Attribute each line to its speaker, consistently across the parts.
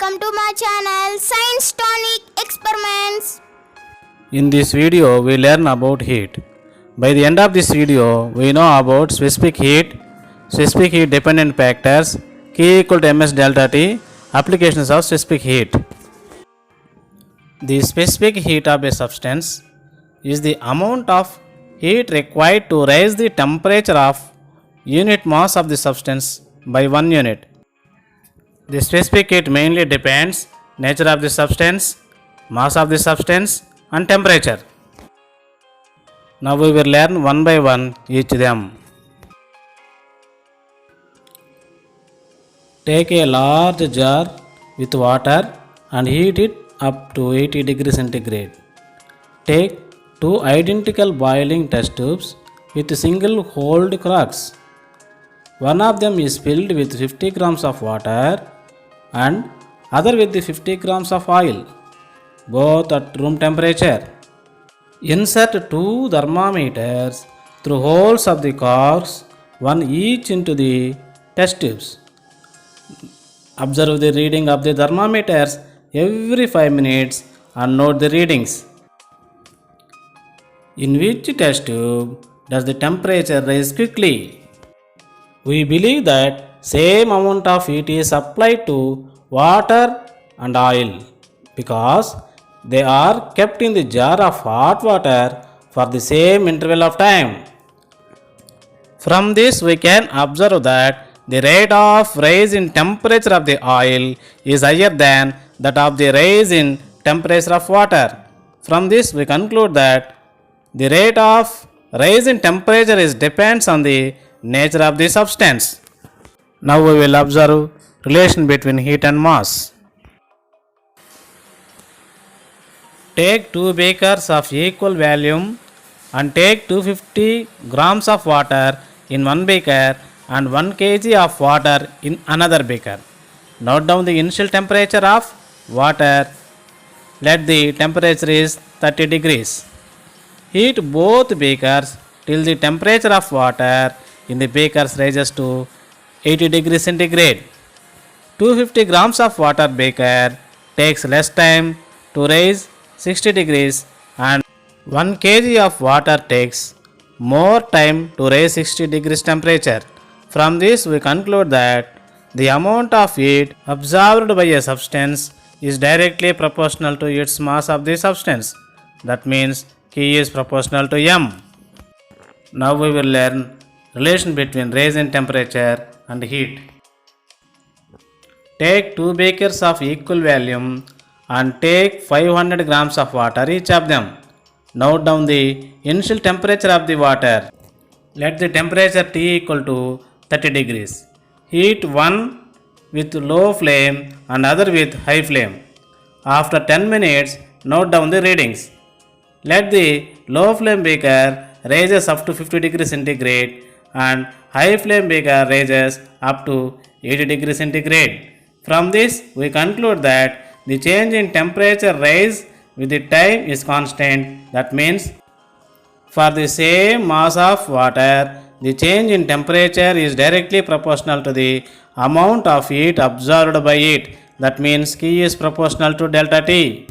Speaker 1: welcome to my channel Science Tonic Experiments.
Speaker 2: In this video, we learn about heat. By the end of this video, we know about specific heat dependent factors, K equal to ms delta T, applications of specific heat. The specific heat of a substance is the amount of heat required to raise the temperature of unit mass of the substance by 1 unit. The specific heat mainly depends nature of the substance, mass of the substance and temperature. Now we will learn one by one each them. Take a large jar with water and heat it up to 80 degrees centigrade. Take two identical boiling test tubes with single holed cracks. One of them is filled with 50 grams of water and other with the 50 grams of oil, both at room temperature. Insert two thermometers through holes of the corks, one each into the test tubes. Observe the reading of the thermometers every 5 minutes and note the readings. In which test tube does the temperature rise quickly? We believe that same amount of heat is applied to water and oil because they are kept in the jar of hot water for the same interval of time. From this we can observe that the rate of rise in temperature of the oil is higher than that of the rise in temperature of water. From this we conclude that the rate of rise in temperature depends on the nature of the substance. Now we will observe relation between heat and mass. Take 2 beakers of equal volume and take 250 grams of water in one beaker and 1 kg of water in another beaker. Note down the initial temperature of water. Let the temperature is 30 degrees. Heat both beakers till the temperature of water in the beakers rises to 80 degrees centigrade. 250 grams of water beaker takes less time to rise 60 degrees and 1 kg of water takes more time to raise 60 degrees temperature. From this we conclude that the amount of heat absorbed by a substance is directly proportional to its mass of the substance. That means K is proportional to M. Now we will learn relation between rise in temperature and heat. Take 2 beakers of equal volume and take 500 grams of water each of them. Note down the initial temperature of the water. Let the temperature T equal to 30 degrees. Heat one with low flame and other with high flame. After 10 minutes, note down the readings. Let the low flame beaker raises up to 50 degrees centigrade and high flame beaker raises up to 80 degrees centigrade. From this, we conclude that the change in temperature rise with the time is constant. That means, for the same mass of water, the change in temperature is directly proportional to the amount of heat absorbed by it. That means K is proportional to delta T.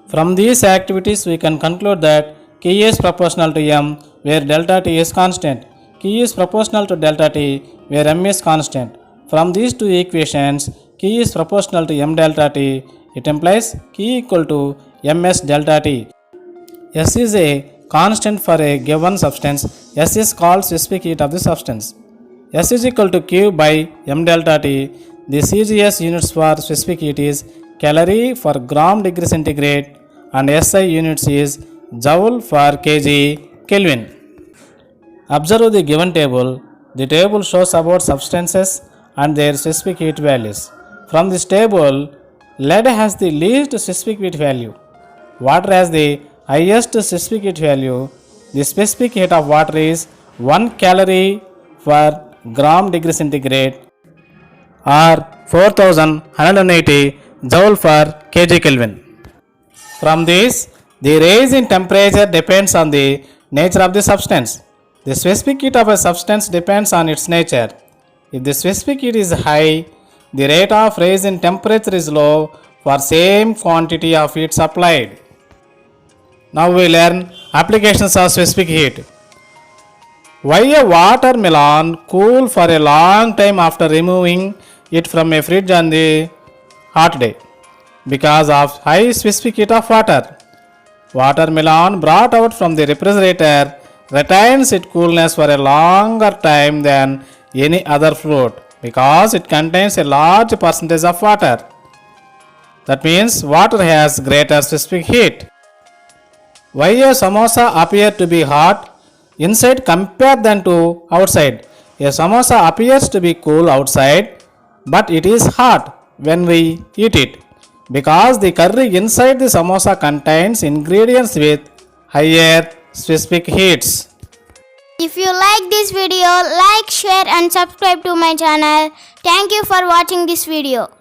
Speaker 2: From these activities, we can conclude that K is proportional to M, where delta T is constant. K is proportional to delta T, where M is constant. From these two equations, K is proportional to M delta T. It implies K equal to ms delta T. S is a constant for a given substance. S is called specific heat of the substance. S is equal to Q by M delta T. The CGS units for specific heat is calorie for gram degree centigrade and SI units is joule for kg Kelvin. Observe the given table. The table shows about substances and their specific heat values. From this table, lead has the least specific heat value. Water has the highest specific heat value. The specific heat of water is 1 calorie per gram degree centigrade or 4180 joule for kg Kelvin. From this, the rise in temperature depends on the nature of the substance. The specific heat of a substance depends on its nature. If the specific heat is high, the rate of rise in temperature is low for same quantity of heat supplied. Now we learn applications of specific heat. Why a watermelon cool for a long time after removing it from a fridge on the hot day? Because of high specific heat of water. Watermelon brought out from the refrigerator retains its coolness for a longer time than any other fruit because it contains a large percentage of water. That means water has greater specific heat. Why a samosa appears to be hot inside compared than to outside? A samosa appears to be cool outside, but it is hot when we eat it because the curry inside the samosa contains ingredients with higher specific heats.
Speaker 1: If you like this video, like, share and subscribe to my channel. Thank you for watching this video.